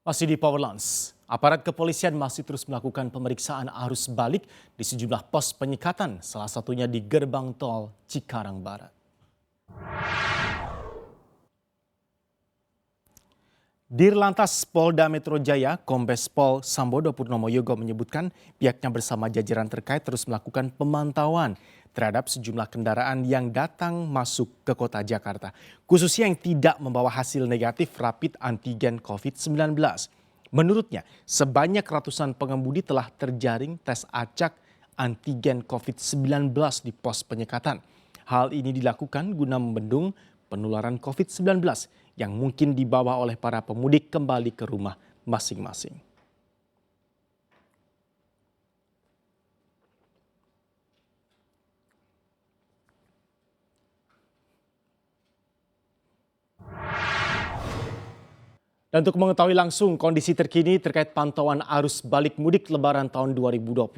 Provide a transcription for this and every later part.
Masih di Powerlance, aparat kepolisian masih terus melakukan pemeriksaan arus balik di sejumlah pos penyekatan, salah satunya di gerbang tol Cikarang Barat. Dirlantas Polda Metro Jaya, Kombes Pol Sambodo Purnomo Yogo menyebutkan pihaknya bersama jajaran terkait terus melakukan pemantauan terhadap sejumlah kendaraan yang datang masuk ke kota Jakarta, khususnya yang tidak membawa hasil negatif rapid antigen COVID-19. Menurutnya, sebanyak ratusan pengemudi telah terjaring tes acak antigen COVID-19 di pos penyekatan. Hal ini dilakukan guna membendung penularan COVID-19 yang mungkin dibawa oleh para pemudik kembali ke rumah masing-masing. Dan untuk mengetahui langsung kondisi terkini terkait pantauan arus balik mudik Lebaran tahun 2021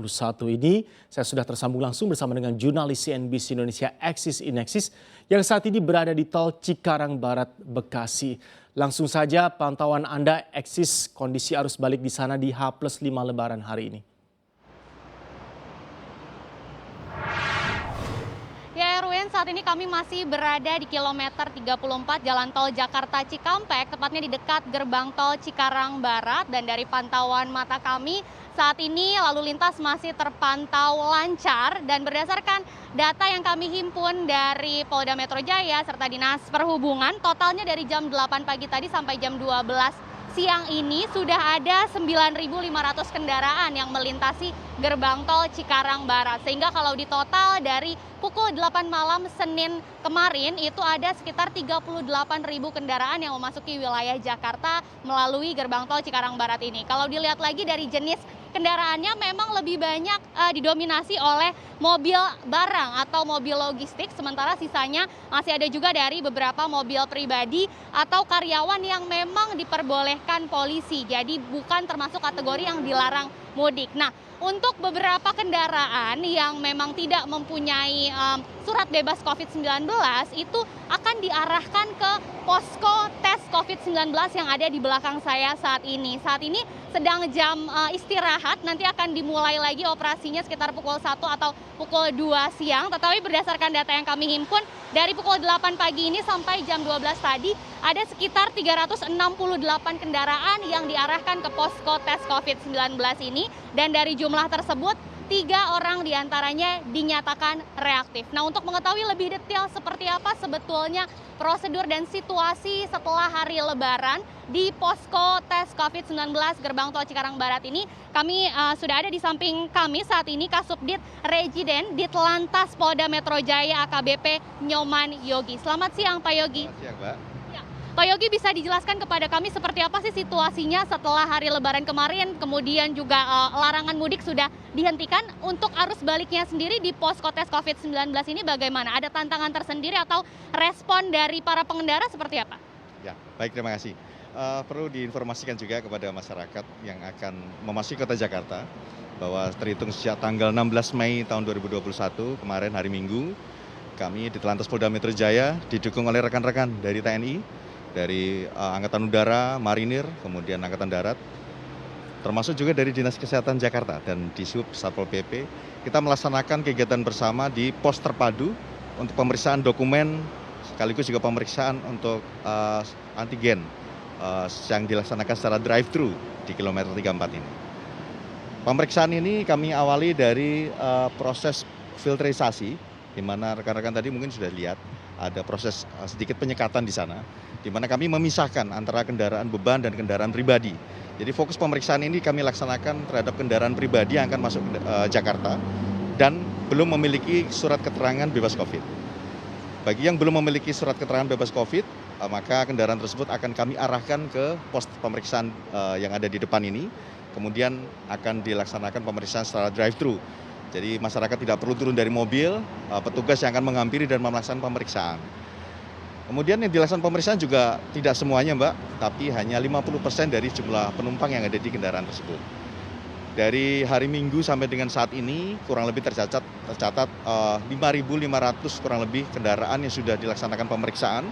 ini, saya sudah tersambung langsung bersama dengan jurnalis CNBC Indonesia Axis Inexis yang saat ini berada di tol Cikarang Barat, Bekasi. Langsung saja pantauan Anda, Axis, kondisi arus balik di sana di H+5 Lebaran hari ini. Ya Erwin, saat ini kami masih berada di kilometer 34 Jalan Tol Jakarta Cikampek, tepatnya di dekat gerbang tol Cikarang Barat. Dan dari pantauan mata kami, saat ini lalu lintas masih terpantau lancar. Dan berdasarkan data yang kami himpun dari Polda Metro Jaya serta Dinas Perhubungan, totalnya dari jam 8 pagi tadi sampai jam 12 siang ini sudah ada 9.500 kendaraan yang melintasi gerbang tol Cikarang Barat. Sehingga kalau di total dari pukul 8 malam Senin kemarin itu ada sekitar 38.000 kendaraan yang memasuki wilayah Jakarta melalui gerbang tol Cikarang Barat ini. Kalau dilihat lagi dari jenis kendaraannya memang lebih banyak didominasi oleh mobil barang atau mobil logistik, sementara sisanya masih ada juga dari beberapa mobil pribadi atau karyawan yang memang diperbolehkan polisi. Jadi bukan termasuk kategori yang dilarang mudik. Nah, untuk beberapa kendaraan yang memang tidak mempunyai surat bebas COVID-19 itu akan diarahkan ke posko tes COVID-19 yang ada di belakang saya saat ini. Saat ini sedang jam istirahat, nanti akan dimulai lagi operasinya sekitar pukul 1 atau pukul 2 siang. Tetapi berdasarkan data yang kami himpun, dari pukul 8 pagi ini sampai jam 12 tadi ada sekitar 368 kendaraan yang diarahkan ke posko tes COVID-19 ini. Dan dari jumlah tersebut, 3 orang diantaranya dinyatakan reaktif. Nah, untuk mengetahui lebih detail seperti apa sebetulnya prosedur dan situasi setelah hari Lebaran di posko tes COVID-19 gerbang tol Cikarang Barat ini, kami sudah ada di samping kami saat ini Kasubdit Regiden Ditlantas Polda Metro Jaya AKBP Nyoman Yogi. Selamat siang Pak Yogi. Selamat siang, Mbak. Pak Yogi, bisa dijelaskan kepada kami seperti apa sih situasinya setelah hari Lebaran kemarin, kemudian juga larangan mudik sudah dihentikan. Untuk arus baliknya sendiri di posko tes COVID-19 ini bagaimana? Ada tantangan tersendiri atau respon dari para pengendara seperti apa? Ya, baik, terima kasih. Perlu diinformasikan juga kepada masyarakat yang akan memasuki kota Jakarta bahwa terhitung sejak tanggal 16 Mei tahun 2021 kemarin hari Minggu, kami di Telantas Polda Metro Jaya didukung oleh rekan-rekan dari TNI, dari Angkatan Udara, Marinir, kemudian Angkatan Darat, termasuk juga dari Dinas Kesehatan Jakarta dan Disub Satpol PP, kita melaksanakan kegiatan bersama di pos terpadu untuk pemeriksaan dokumen sekaligus juga pemeriksaan untuk antigen yang dilaksanakan secara drive-thru di kilometer 34 ini. Pemeriksaan ini kami awali dari proses filterisasi, di mana rekan-rekan tadi mungkin sudah lihat ada proses sedikit penyekatan di sana, di mana kami memisahkan antara kendaraan beban dan kendaraan pribadi. Jadi fokus pemeriksaan ini kami laksanakan terhadap kendaraan pribadi yang akan masuk ke Jakarta dan belum memiliki surat keterangan bebas COVID. Bagi yang belum memiliki surat keterangan bebas COVID, maka kendaraan tersebut akan kami arahkan ke pos pemeriksaan yang ada di depan ini. Kemudian akan dilaksanakan pemeriksaan secara drive-thru. Jadi masyarakat tidak perlu turun dari mobil, petugas yang akan menghampiri dan melaksanakan pemeriksaan. Kemudian yang dilaksanakan pemeriksaan juga tidak semuanya, Mbak, tapi hanya 50% dari jumlah penumpang yang ada di kendaraan tersebut. Dari hari Minggu sampai dengan saat ini kurang lebih tercatat 5.500 kurang lebih kendaraan yang sudah dilaksanakan pemeriksaan,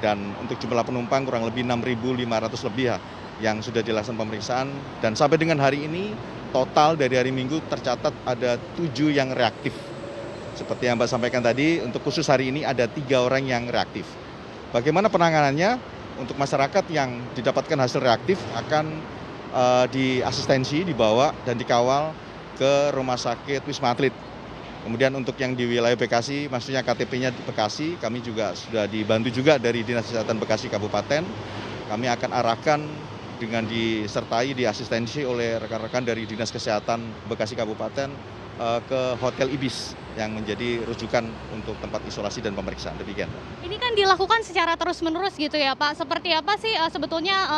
dan untuk jumlah penumpang kurang lebih 6.500 lebih ya, yang sudah dilaksanakan pemeriksaan, dan sampai dengan hari ini total dari hari Minggu tercatat ada 7 yang reaktif. Seperti yang Mbak sampaikan tadi, untuk khusus hari ini ada 3 orang yang reaktif. Bagaimana penanganannya? Untuk masyarakat yang didapatkan hasil reaktif akan diasistensi, dibawa dan dikawal ke Rumah Sakit Wisma Atlet. Kemudian untuk yang di wilayah Bekasi, maksudnya KTP-nya di Bekasi, kami juga sudah dibantu juga dari Dinas Kesehatan Bekasi Kabupaten. Kami akan arahkan dengan disertai diasistensi oleh rekan-rekan dari Dinas Kesehatan Bekasi Kabupaten ke Hotel Ibis yang menjadi rujukan untuk tempat isolasi dan pemeriksaan. Demikian. Ini kan dilakukan secara terus-menerus gitu ya Pak. Seperti apa sih sebetulnya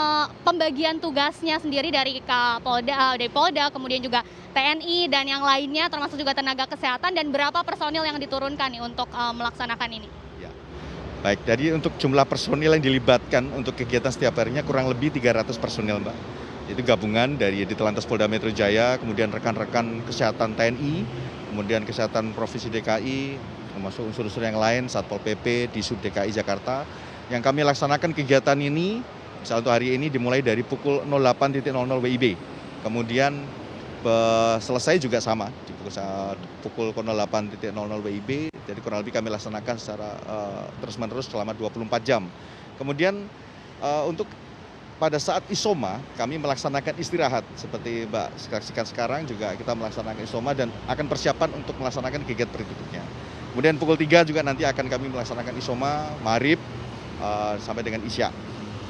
pembagian tugasnya sendiri dari Kapolda, dari Polda, kemudian juga TNI dan yang lainnya, termasuk juga tenaga kesehatan, dan berapa personil yang diturunkan nih untuk melaksanakan ini? Ya. Baik, jadi untuk jumlah personil yang dilibatkan untuk kegiatan setiap harinya kurang lebih 300 personil, Mbak. Itu gabungan dari Ditelantas Polda Metro Jaya, kemudian rekan-rekan kesehatan TNI, kemudian kesehatan Provinsi DKI, termasuk unsur-unsur yang lain, Satpol PP, Disub DKI Jakarta. Yang kami laksanakan kegiatan ini, misalnya untuk hari ini dimulai dari pukul 08.00 WIB. Kemudian selesai juga sama, di pukul 08.00 WIB, jadi kurang lebih kami laksanakan secara terus-menerus selama 24 jam. Kemudian untuk pada saat isoma, kami melaksanakan istirahat. Seperti Mbak saksikan sekarang juga kita melaksanakan isoma dan akan persiapan untuk melaksanakan kegiatan berikutnya. Kemudian pukul 3 juga nanti akan kami melaksanakan isoma, maghrib, sampai dengan isya.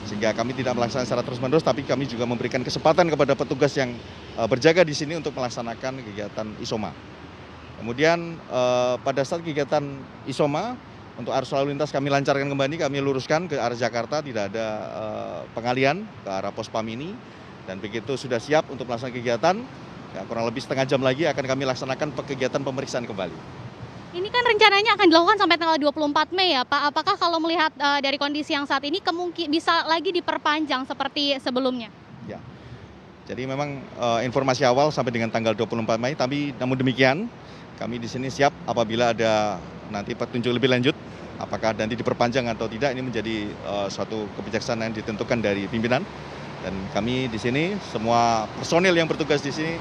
Sehingga kami tidak melaksanakan secara terus-menerus, tapi kami juga memberikan kesempatan kepada petugas yang berjaga di sini untuk melaksanakan kegiatan isoma. Kemudian pada saat kegiatan isoma, untuk arus lalu lintas kami lancarkan kembali, kami luruskan ke arah Jakarta, tidak ada pengalihan ke arah pos PAM ini. Dan begitu sudah siap untuk melaksanakan kegiatan, ya, kurang lebih setengah jam lagi akan kami laksanakan kegiatan pemeriksaan kembali. Ini kan rencananya akan dilakukan sampai tanggal 24 Mei ya Pak. Apakah kalau melihat dari kondisi yang saat ini bisa lagi diperpanjang seperti sebelumnya? Ya. Jadi memang informasi awal sampai dengan tanggal 24 Mei, tapi namun demikian kami di sini siap apabila ada nanti petunjuk lebih lanjut, apakah nanti diperpanjang atau tidak, ini menjadi suatu kebijaksanaan yang ditentukan dari pimpinan. Dan kami di sini, semua personil yang bertugas di sini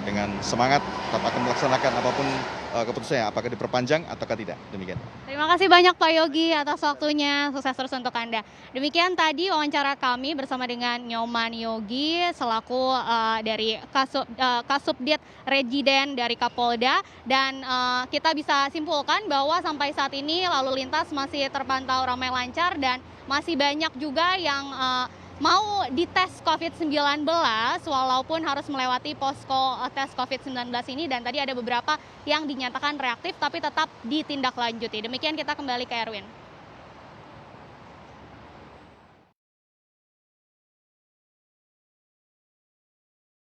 dengan semangat tetap akan melaksanakan apapun keputusannya, apakah diperpanjang ataukah tidak. Demikian. Terima kasih banyak Pak Yogi atas waktunya, sukses terus untuk Anda. Demikian tadi wawancara kami bersama dengan Nyoman Yogi selaku dari Kasubdit Regiden dari Kapolda, dan kita bisa simpulkan bahwa sampai saat ini lalu lintas masih terpantau ramai lancar dan masih banyak juga yang mau dites COVID-19 walaupun harus melewati posko tes COVID-19 ini, dan tadi ada beberapa yang dinyatakan reaktif tapi tetap ditindaklanjuti. Demikian, kita kembali ke Erwin.